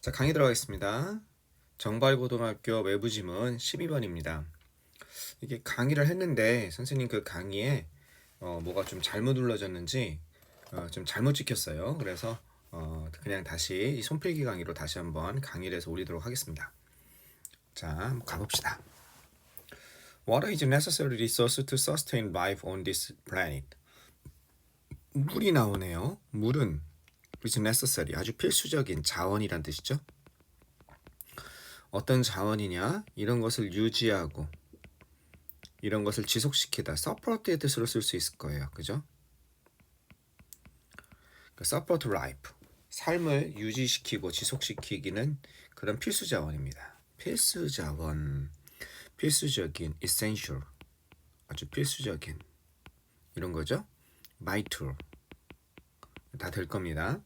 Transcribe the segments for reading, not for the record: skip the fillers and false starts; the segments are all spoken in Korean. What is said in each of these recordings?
자, 강의 들어가겠습니다. 정발고등학교 외부지문 12번입니다. 이게 강의를 했는데 선생님 그 강의에 뭐가 좀 잘못 눌러졌는지 좀 잘못 찍혔어요. 그래서 그냥 다시 이 손필기 강의로 다시 한번 강의를 해서 올리도록 하겠습니다. 자, 한번 가봅시다. Water is a necessary resource to sustain life on this planet. 물이 나오네요. 물은 is necessary, 아주 필수적인 자원이란 뜻이죠. 어떤 자원이냐? 이런 것을 유지하고 이런 것을 지속시키다. support의 뜻으로 쓸 수 있을 거예요. 그죠? support life. 삶을 유지시키고 지속시키기는 그런 필수 자원입니다. 필수 자원. 필수적인 essential. 아주 필수적인 이런 거죠. vital. 다 될 겁니다.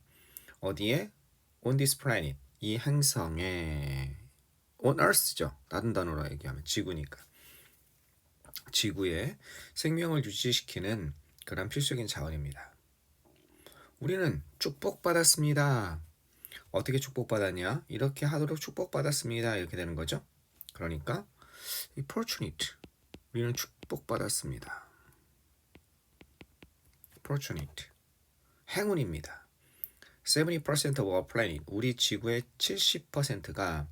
어디에? on this planet. 이 행성에 on earth죠. 다른 단어로 얘기하면 지구니까. 지구에 생명을 유지시키는 그런 필수적인 자원입니다. 우리는 축복받았습니다. 어떻게 축복받았냐? 이렇게 하도록 축복받았습니다. 이렇게 되는 거죠. 그러니까 fortunate. 우리는 축복받았습니다. fortunate. 행운입니다. 70% of our planet. 우리 지구의 70%가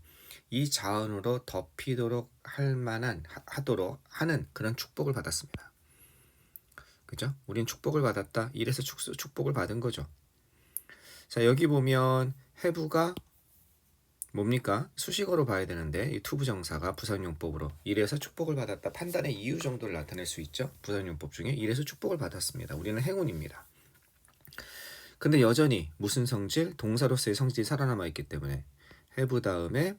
이 자원으로 덮이도록 하도록 하는 그런 축복을 받았습니다. 그죠? 우린 축복을 받았다. 이래서 축복을 받은 거죠. 자, 여기 보면 have가 뭡니까? 수식어로 봐야 되는데 이 투부정사가 부사용법으로 이래서 축복을 받았다. 판단의 이유 정도를 나타낼 수 있죠. 부사용법 중에 이래서 축복을 받았습니다. 우리는 행운입니다. 근데 여전히 무슨 성질? 동사로서의 성질이 살아남아 있기 때문에 have 다음에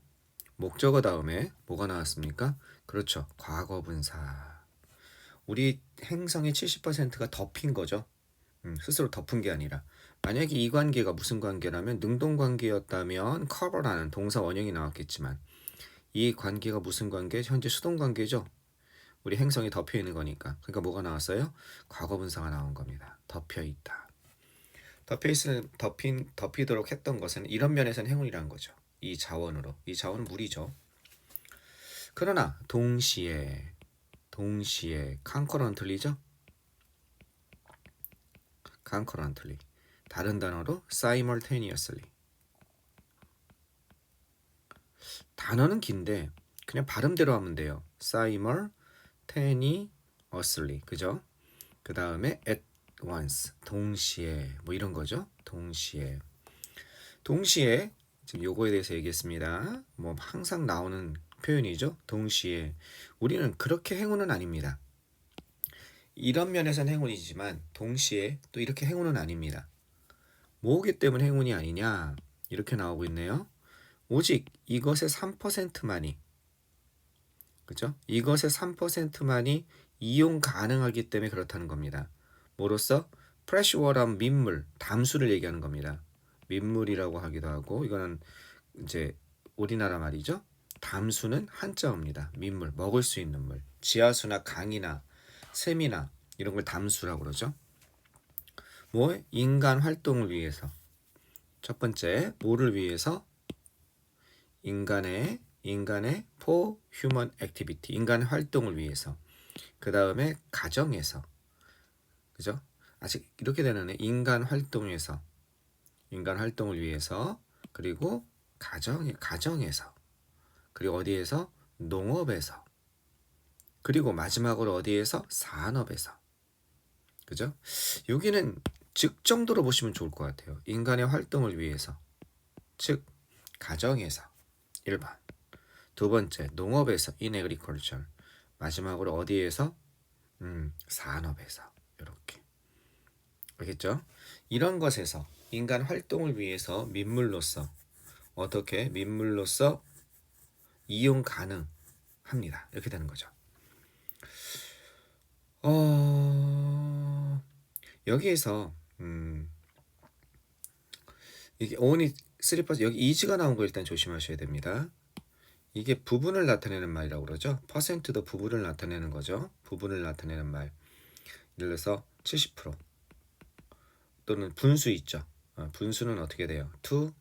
목적어 다음에 뭐가 나왔습니까? 그렇죠. 과거분사. 우리 행성의 70%가 덮인 거죠. 스스로 덮은 게 아니라. 만약에 이 관계가 무슨 관계라면 능동관계였다면 cover라는 동사 원형이 나왔겠지만 이 관계가 무슨 관계? 현재 수동관계죠. 우리 행성이 덮여 있는 거니까. 그러니까 뭐가 나왔어요? 과거분사가 나온 겁니다. 덮여 있다. 덮이도록 했던 것은 이런 면에서는 행운이란 거죠. 이 자원으로. 이 자원은 물이죠. 그러나 동시에 concurrently죠. concurrently. 다른 단어로 simultaneously. 단어는 긴데 그냥 발음대로 하면 돼요. simultaneously. 그죠? 그 다음에 at once. 동시에. 뭐 이런 거죠. 동시에. 지금 요거에 대해서 얘기했습니다. 뭐 항상 나오는 표현이죠. 동시에. 우리는 그렇게 행운은 아닙니다. 이런 면에서는 행운이지만 동시에 또 이렇게 행운은 아닙니다. 뭐기 때문에 행운이 아니냐? 이렇게 나오고 있네요. 오직 이것의 3%만이 그죠? 이것의 3%만이 이용 가능하기 때문에 그렇다는 겁니다. 뭐로써? 프레시워터한 민물, 담수를 얘기하는 겁니다. 민물이라고 하기도 하고 이거는 이제 우리나라 말이죠. 담수는 한자어입니다. 민물, 먹을 수 있는 물. 지하수나 강이나 샘이나 이런 걸 담수라고 그러죠. 뭐? 인간 활동을 위해서. 첫 번째, 뭐를 위해서? 인간의 for human activity. 인간 활동을 위해서. 그 다음에 가정에서. 그죠? 아직 이렇게 되는 인간 활동에서. 인간 활동을 위해서. 그리고 가정에서. 그리고 어디에서? 농업에서. 그리고 마지막으로 어디에서? 산업에서. 그죠? 여기는 즉 정도로 보시면 좋을 것 같아요. 인간의 활동을 위해서. 즉 가정에서 1번. 두 번째 농업에서 in agriculture. 마지막으로 어디에서? 산업에서. 이렇게. 알겠죠? 이런 것에서 인간 활동을 위해서 민물로서 어떻게? 민물로서 이용 가능합니다. 이렇게 되는 거죠. 여기에서 이게 only 3% 여기 is가 나온 거 일단 조심하셔야 됩니다. 이게 부분을 나타내는 말이라고 그러죠. 퍼센트도 부분을 나타내는 거죠. 부분을 나타내는 말. 예를 들어서 70% 또는 분수 있죠. 분수는 어떻게 돼요? 2/3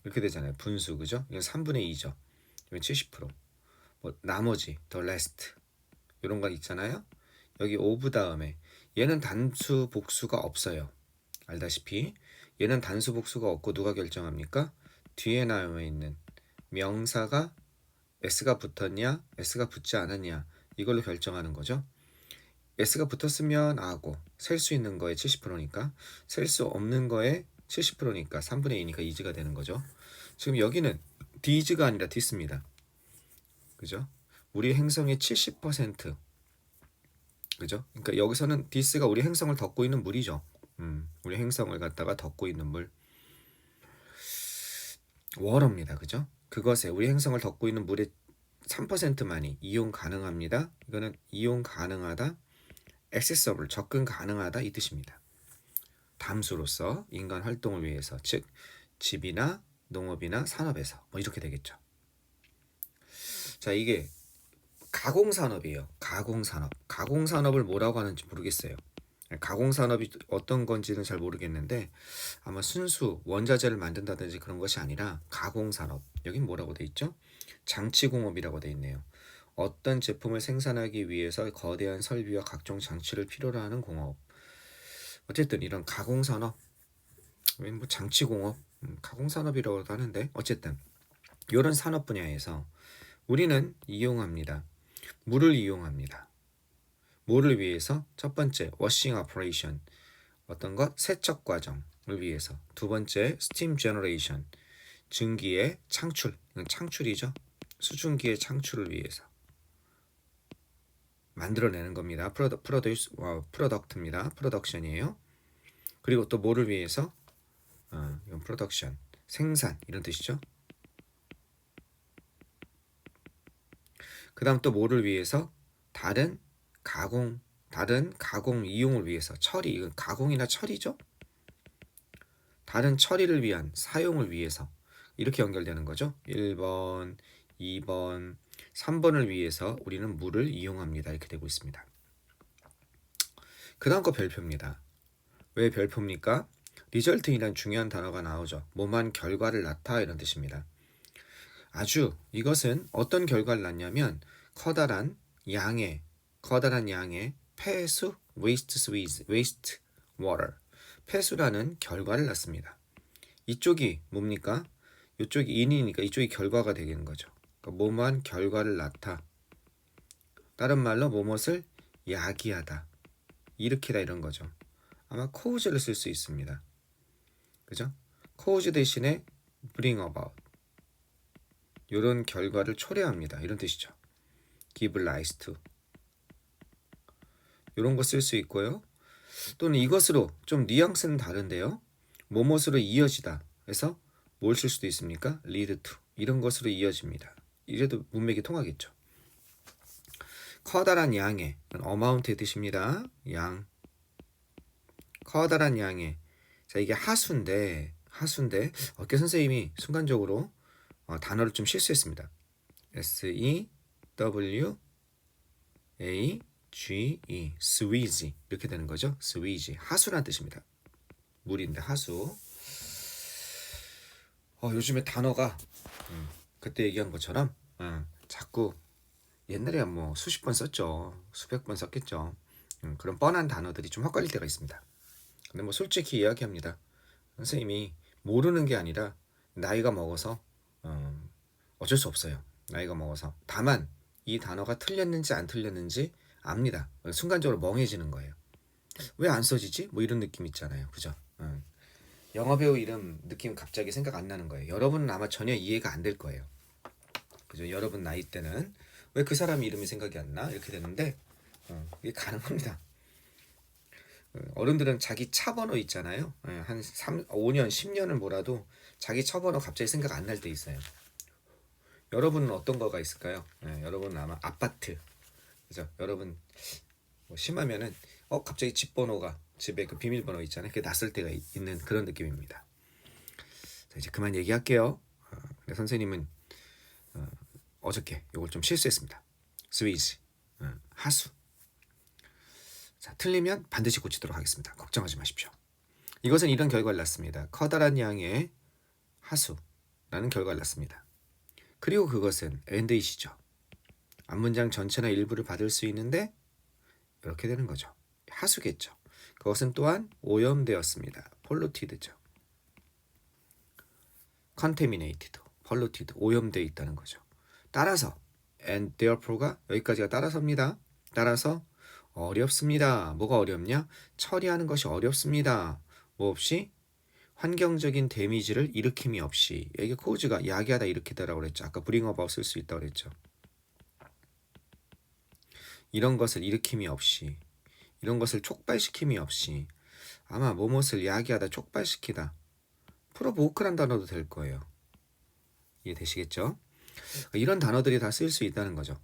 이렇게 되잖아요. 분수, 그죠? 이건 3분의 2죠. 이건 70%. 뭐 나머지, the rest 이런 거 있잖아요. 여기 of 다음에 얘는 단수 복수가 없어요. 알다시피 얘는 단수 복수가 없고 누가 결정합니까? 뒤에 나와 있는 명사가 s가 붙었냐, s가 붙지 않았냐 이걸로 결정하는 거죠. s가 붙었으면 아고 셀 수 있는 거에 70%니까 셀 수 없는 거에 70%니까 3분의 2니까 이즈가 되는 거죠. 지금 여기는 디즈가 아니라 디스입니다. 그죠? 우리 행성의 70% 그죠? 그러니까 여기서는 디스가 우리 행성을 덮고 있는 물이죠. 우리 행성을 갖다가 덮고 있는 물. 워터입니다. 그죠? 그것에 우리 행성을 덮고 있는 물의 3%만이 이용 가능합니다. 이거는 이용 가능하다, accessible, 접근 가능하다 이 뜻입니다. 담수로서 인간 활동을 위해서, 즉 집이나 농업이나 산업에서 뭐 이렇게 되겠죠. 자, 이게 가공산업이에요. 가공산업. 가공산업을 뭐라고 하는지 모르겠어요. 가공산업이 어떤 건지는 잘 모르겠는데 아마 순수 원자재를 만든다든지 그런 것이 아니라 가공산업. 여긴 뭐라고 돼 있죠? 장치공업이라고 돼 있네요. 어떤 제품을 생산하기 위해서 거대한 설비와 각종 장치를 필요로 하는 공업. 어쨌든 이런 가공산업, 뭐 장치공업, 가공산업이라고도 하는데 어쨌든 이런 산업 분야에서 우리는 이용합니다. 물을 이용합니다. 뭐를 위해서? 첫 번째, 워싱 오퍼레이션, 어떤 것? 세척 과정을 위해서. 두 번째, 스팀 제너레이션, 증기의 창출, 이건 창출이죠. 수증기의 창출을 위해서 만들어내는 겁니다. 프로덕트입니다. 프로덕션이에요. 그리고 또 뭐를 위해서? 이건 프로덕션, 생산 이런 뜻이죠. 그 다음 또 뭐를 위해서? 다른 가공 이용을 위해서. 처리, 이건 가공이나 처리죠. 다른 처리를 위한, 사용을 위해서 이렇게 연결되는 거죠. 1번, 2번, 3번을 위해서 우리는 물을 이용합니다. 이렇게 되고 있습니다. 그 다음 거 별표입니다. 왜 별표입니까? 리절트이란 중요한 단어가 나오죠. 뭐만 결과를 낳다 이런 뜻입니다. 아주 이것은 어떤 결과를 낳냐면 커다란 양의 폐수, waste water, 폐수라는 결과를 낳습니다. 이쪽이 뭡니까? 이쪽이 인이니까 이쪽이 결과가 되는 거죠. 그러니까 뭐만 결과를 낳다. 다른 말로 뭐뭇을 야기하다, 일으키다 이런 거죠. 아마 cause를 쓸 수 있습니다. 그죠? cause 대신에 bring about, 이런 결과를 초래합니다. 이런 뜻이죠. give rise to, 이런 거 쓸 수 있고요. 또는 이것으로 좀 뉘앙스는 다른데요. 뭐뭇으로 이어지다 해서 뭘 쓸 수도 있습니까? lead to, 이런 것으로 이어집니다. 이래도 문맥이 통하겠죠. 커다란 양의, amount의 뜻입니다. 양. 커다란 양의. 자, 이게 하수인데 어깨 선생님이 순간적으로 단어를 좀 실수했습니다. SEWAGE, 스위지 이렇게 되는 거죠. 스위지, 하수란 뜻입니다. 물인데 하수. 요즘에 단어가 그때 얘기한 것처럼 자꾸 옛날에 뭐 수십 번 썼죠. 수백 번 썼겠죠. 그런 뻔한 단어들이 좀 헛갈릴 때가 있습니다. 근데 뭐 솔직히 이야기합니다. 선생님이 모르는 게 아니라 나이가 먹어서 어쩔 수 없어요. 나이가 먹어서. 다만 이 단어가 틀렸는지 안 틀렸는지 압니다. 순간적으로 멍해지는 거예요. 왜 안 써지지? 뭐 이런 느낌 있잖아요. 그죠? 영화배우 이름 느낌 갑자기 생각 안 나는 거예요. 여러분은 아마 전혀 이해가 안 될 거예요. 그죠? 여러분 나이 때는 왜 그 사람 이름이 생각이 안 나? 이렇게 되는데 이게 가능합니다. 어른들은 자기 차 번호 있잖아요. 한 5년, 10년을 몰아도 자기 차 번호 갑자기 생각 안 날 때 있어요. 여러분은 어떤 거가 있을까요? 여러분은 아마 아파트. 그죠? 여러분 뭐 심하면은 갑자기 집 번호가, 집에 그 비밀번호 있잖아요. 그게 낯설 때가 있는 그런 느낌입니다. 자, 이제 그만 얘기할게요. 근데 선생님은 어저께 이걸 좀 실수했습니다. 스위지, 하수. 자, 틀리면 반드시 고치도록 하겠습니다. 걱정하지 마십시오. 이것은 이런 결과를 낳습니다. 커다란 양의 하수, 라는 결과를 낳습니다. 그리고 그것은 end이시죠. 앞문장 전체나 일부를 받을 수 있는데 이렇게 되는 거죠. 하수겠죠. 그것은 또한 오염되었습니다. poluted죠. contaminated, polluted, 오염되어 있다는 거죠. 따라서 and therefore가 여기까지가 따라서입니다. 따라서 어렵습니다. 뭐가 어렵냐? 처리하는 것이 어렵습니다. 뭐 없이? 환경적인 데미지를 일으킴이 없이. 이게 코즈가 야기하다 일으키다라고 그랬죠. 아까 bring about 쓸 수 있다고 그랬죠. 이런 것을 일으킴이 없이, 이런 것을 촉발시킴이 없이, 아마 뭐뭇을 야기하다 촉발시키다, 프로보크란 단어도 될 거예요. 이해되시겠죠? 이런 단어들이 다 쓸 수 있다는 거죠.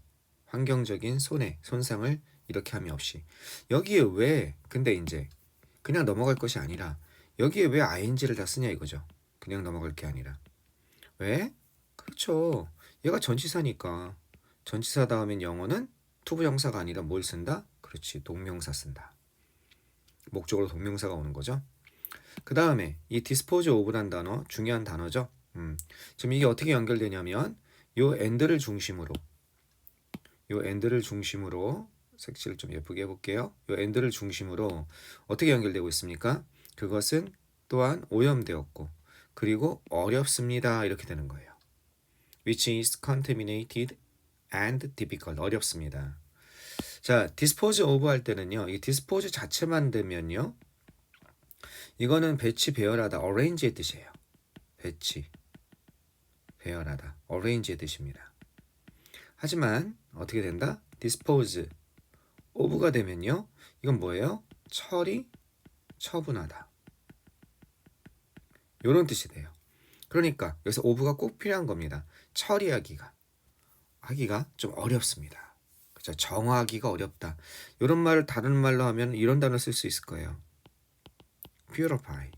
환경적인 손해, 손상을 이렇게 함이 없이. 여기에 왜 근데 이제 그냥 넘어갈 것이 아니라 여기에 왜 ing를 다 쓰냐 이거죠. 그냥 넘어갈 게 아니라. 왜? 그렇죠. 얘가 전치사니까. 전치사 다음엔 영어는 투부정사가 아니라 뭘 쓴다? 그렇지. 동명사 쓴다. 목적으로 동명사가 오는 거죠. 그 다음에 이 dispose of란 단어 중요한 단어죠. 지금 이게 어떻게 연결되냐면 요 end를 중심으로 색칠을 좀 예쁘게 해볼게요. 요 end를 중심으로 어떻게 연결되고 있습니까? 그것은 또한 오염되었고 그리고 어렵습니다. 이렇게 되는 거예요. Which is contaminated and difficult. 어렵습니다. 자, dispose of 할 때는요. 이 dispose 자체만 되면요. 이거는 배치, 배열하다, arrange의 뜻이에요. 배치, 배열하다, arrange의 뜻입니다. 하지만 어떻게 된다? dispose of가 되면요. 이건 뭐예요? 처리, 처분하다. 이런 뜻이 돼요. 그러니까 여기서 of가 꼭 필요한 겁니다. 처리하기가 좀 어렵습니다. 그렇죠? 정화하기가 어렵다. 이런 말을 다른 말로 하면 이런 단어 쓸 수 있을 거예요. purify.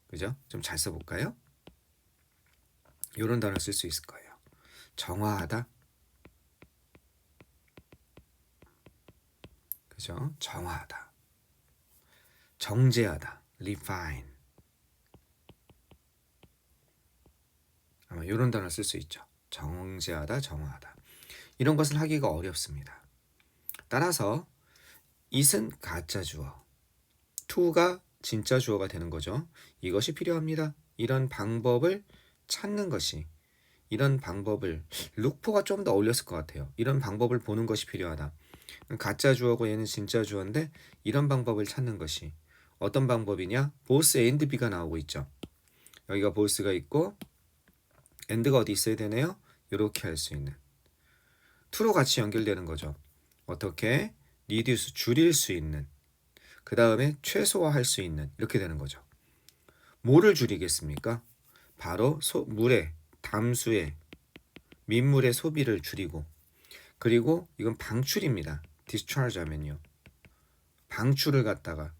그죠? 좀 잘 써볼까요? 이런 단어 쓸 수 있을 거예요. 정화하다. 그죠? 정화하다. 정제하다. refine. 아마 이런 단어 쓸 수 있죠. 정제하다, 정화하다. 이런 것은 하기가 어렵습니다. 따라서 it은 가짜 주어, to가 진짜 주어가 되는 거죠. 이것이 필요합니다. 이런 방법을 찾는 것이, 이런 방법을 lookfor가 좀 더 어울렸을 것 같아요. 이런 방법을 보는 것이 필요하다. 가짜 주어고 얘는 진짜 주어인데 이런 방법을 찾는 것이 어떤 방법이냐? both and B가 나오고 있죠. 여기가 both가 있고 and가 어디 있어야 되네요? 이렇게 할 수 있는 to로 같이 연결되는 거죠. 어떻게? reduce, 줄일 수 있는, 그 다음에 최소화할 수 있는, 이렇게 되는 거죠. 뭐를 줄이겠습니까? 바로 물의, 담수의, 민물의 소비를 줄이고, 그리고 이건 방출입니다. discharge 하면요. 방출을 갖다가,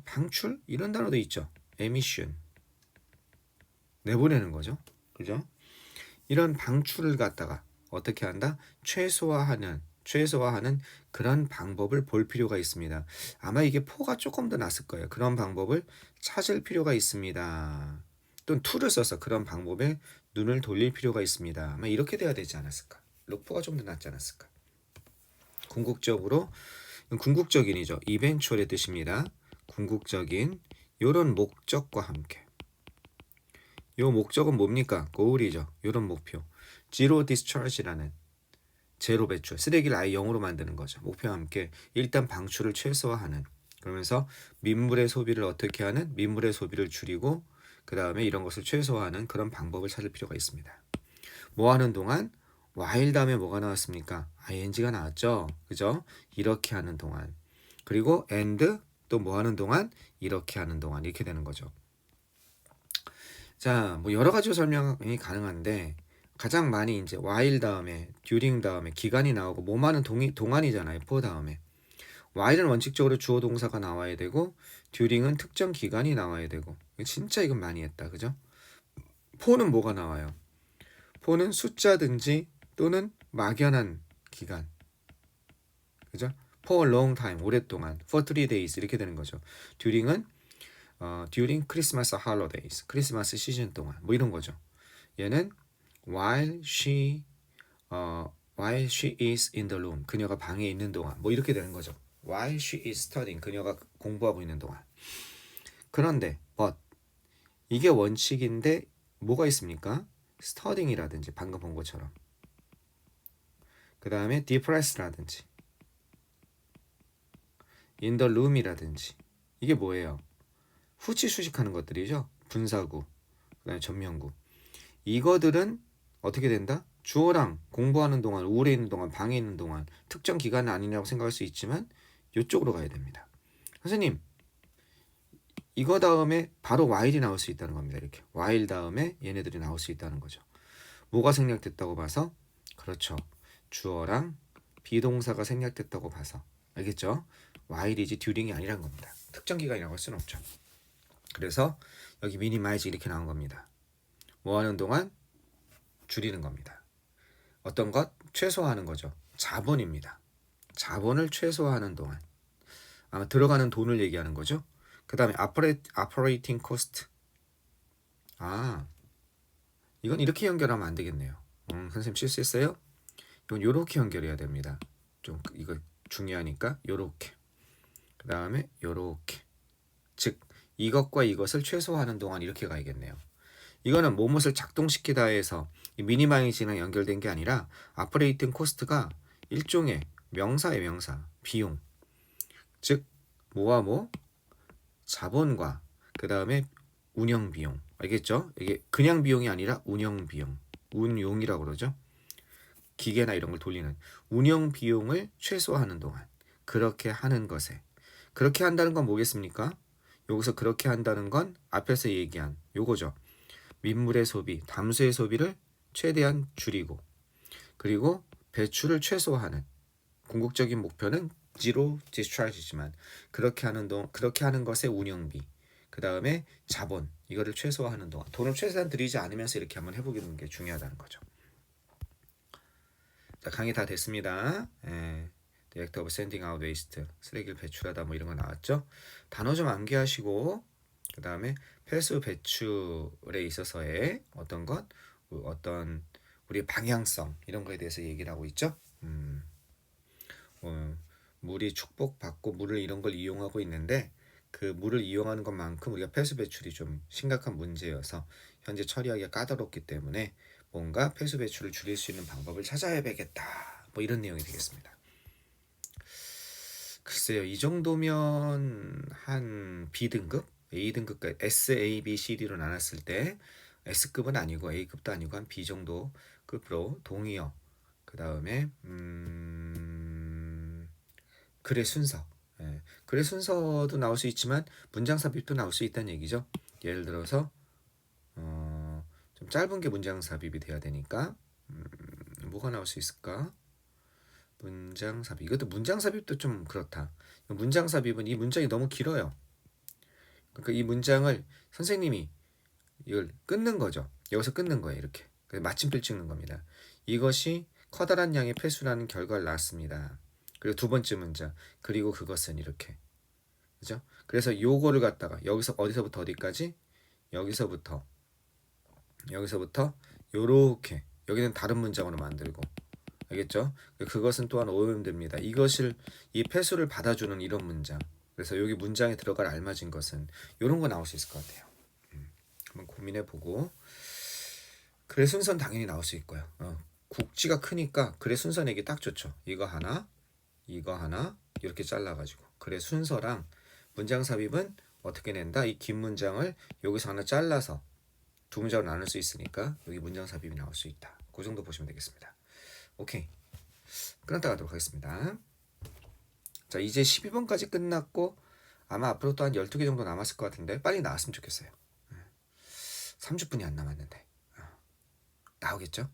방출? 이런 단어도 있죠. emission. 내보내는 거죠. 그죠? 이런 방출을 갖다가 어떻게 한다? 최소화하는 그런 방법을 볼 필요가 있습니다. 아마 이게 포가 조금 더 낫을 거예요. 그런 방법을 찾을 필요가 있습니다. 또는 to를 써서 그런 방법에 눈을 돌릴 필요가 있습니다. 아마 이렇게 돼야 되지 않았을까? lookfor가 좀 더 낫지 않았을까? 궁극적인이죠. eventual의 뜻입니다. 궁극적인 요런 목적과 함께. 요 목적은 뭡니까? goal이죠. 요런 목표. zero discharge라는 제로 배출, 쓰레기를 아예 0으로 만드는 거죠. 목표와 함께 일단 방출을 최소화하는, 그러면서 민물의 소비를 어떻게 하는? 민물의 소비를 줄이고 그 다음에 이런 것을 최소화하는 그런 방법을 찾을 필요가 있습니다. 뭐 하는 동안? while 다음에 뭐가 나왔습니까? ing가 나왔죠. 그죠? 이렇게 하는 동안. 그리고 and 또 뭐 하는 동안? 이렇게 하는 동안. 이렇게 되는 거죠. 자, 뭐 여러 가지로 설명이 가능한데 가장 많이 이제 while 다음에 during 다음에 기간이 나오고 뭐하는 동안이잖아요. for 다음에. while은 원칙적으로 주어 동사가 나와야 되고 during은 특정 기간이 나와야 되고. 진짜 이건 많이 했다. 그죠? for는 뭐가 나와요? for는 숫자든지 또는 막연한 기간. 그죠? for a long time, 오랫동안. for 3 days 이렇게 되는 거죠. during은 during Christmas holidays. 크리스마스 시즌 동안. 뭐 이런 거죠. 얘는 while she is in the room. 그녀가 방에 있는 동안. 뭐 이렇게 되는 거죠. while she is studying. 그녀가 공부하고 있는 동안. 그런데 but 이게 원칙인데 뭐가 있습니까? studying이라든지 방금 본 것처럼. 그 다음에 depressed라든지 in the room이라든지 이게 뭐예요? 후치 수식하는 것들이죠. 분사구, 그 다음에 전면구. 이거들은 어떻게 된다? 주어랑 공부하는 동안, 우울해 있는 동안, 방에 있는 동안 특정 기간은 아니냐고 생각할 수 있지만 이쪽으로 가야 됩니다. 선생님, 이거 다음에 바로 while이 나올 수 있다는 겁니다. 이렇게 while 다음에 얘네들이 나올 수 있다는 거죠. 뭐가 생략됐다고 봐서? 그렇죠. 주어랑 비동사가 생략됐다고 봐서. 알겠죠? while이지 during이 아니란 겁니다. 특정 기간이라고 할 수는 없죠. 그래서 여기 minimize 이렇게 나온 겁니다. 뭐 하는 동안? 줄이는 겁니다. 어떤 것? 최소화하는 거죠. 자본입니다. 자본을 최소화하는 동안. 아마 들어가는 돈을 얘기하는 거죠. 그 다음에 operating cost. 이건 이렇게 연결하면 안 되겠네요. 선생님 실수했어요? 이건 요렇게 연결해야 됩니다. 좀 이거 중요하니까 요렇게. 그 다음에 요렇게. 즉 이것과 이것을 최소화하는 동안 이렇게 가야겠네요. 이거는 뭐뭇을 작동시키다 해서 미니마이징이랑 연결된 게 아니라 operating cost가 일종의 명사의 명사, 비용. 즉 뭐와 뭐? 자본과 그 다음에 운영 비용. 알겠죠? 이게 그냥 비용이 아니라 운영 비용. 운용이라고 그러죠. 기계나 이런 걸 돌리는 운영 비용을 최소화하는 동안 그렇게 하는 것에 그렇게 한다는 건 뭐겠습니까? 여기서 그렇게 한다는 건 앞에서 얘기한 요거죠. 민물의 소비, 담수의 소비를 최대한 줄이고 그리고 배출을 최소화하는 궁극적인 목표는 zero discharge지만 그렇게 하는 것의 운영비 그 다음에 자본 이거를 최소화하는 동안 돈을 최대한 들이지 않으면서 이렇게 한번 해보는 게 중요하다는 거죠. 자, 강의 다 됐습니다. The act of sending out waste 쓰레기를 배출하다 뭐 이런 거 나왔죠. 단어 좀 암기하시고 그 다음에 폐수 배출에 있어서의 어떤 우리의 방향성 이런 거에 대해서 얘기를 하고 있죠. 물이 축복받고 물을 이런 걸 이용하고 있는데 그 물을 이용하는 것만큼 우리가 폐수 배출이 좀 심각한 문제여서 현재 처리하기가 까다롭기 때문에 뭔가 폐수 배출을 줄일 수 있는 방법을 찾아야 되겠다. 뭐 이런 내용이 되겠습니다. 글쎄요, 이 정도면 한 B등급, A등급까지 S, A, B, C, D로 나눴을 때 S급은 아니고 A급도 아니고 한 B 정도 급으로 동의어 그 다음에 글의 순서 글의 순서도 나올 수 있지만 문장 삽입도 나올 수 있다는 얘기죠. 예를 들어서 좀 짧은 게 문장 삽입이 돼야 되니까 뭐가 나올 수 있을까? 문장 삽입. 이것도 문장 삽입도 좀 그렇다. 문장 삽입은 이 문장이 너무 길어요. 그러니까 이 문장을 선생님이 이걸 끊는 거죠. 여기서 끊는 거예요. 이렇게. 마침표를 찍는 겁니다. 이것이 커다란 양의 폐수라는 결과를 낳았습니다. 그리고 두 번째 문장. 그리고 그것은 이렇게. 그죠? 그래서 요거를 갖다가 여기서 어디서부터 어디까지? 여기서부터 요렇게. 여기는 다른 문장으로 만들고. 알겠죠? 그것은 또한 오염 됩니다. 이 폐수를 받아주는 이런 문장. 그래서 여기 문장에 들어갈 알맞은 것은 이런 거 나올 수 있을 것 같아요. 한번 고민해보고 글의 순서는 당연히 나올 수 있고요. 국지가 크니까 글의 순서 내기 딱 좋죠. 이거 하나 이렇게 잘라가지고 글의 순서랑 문장 삽입은 어떻게 낸다? 이 긴 문장을 여기서 하나 잘라서 두 문장으로 나눌 수 있으니까 여기 문장 삽입이 나올 수 있다. 그 정도 보시면 되겠습니다. 오케이. 끝났다 가도록 하겠습니다. 자, 이제 12번까지 끝났고 아마 앞으로 또 한 12개 정도 남았을 것 같은데 빨리 나왔으면 좋겠어요. 30분이 안 남았는데 나오겠죠?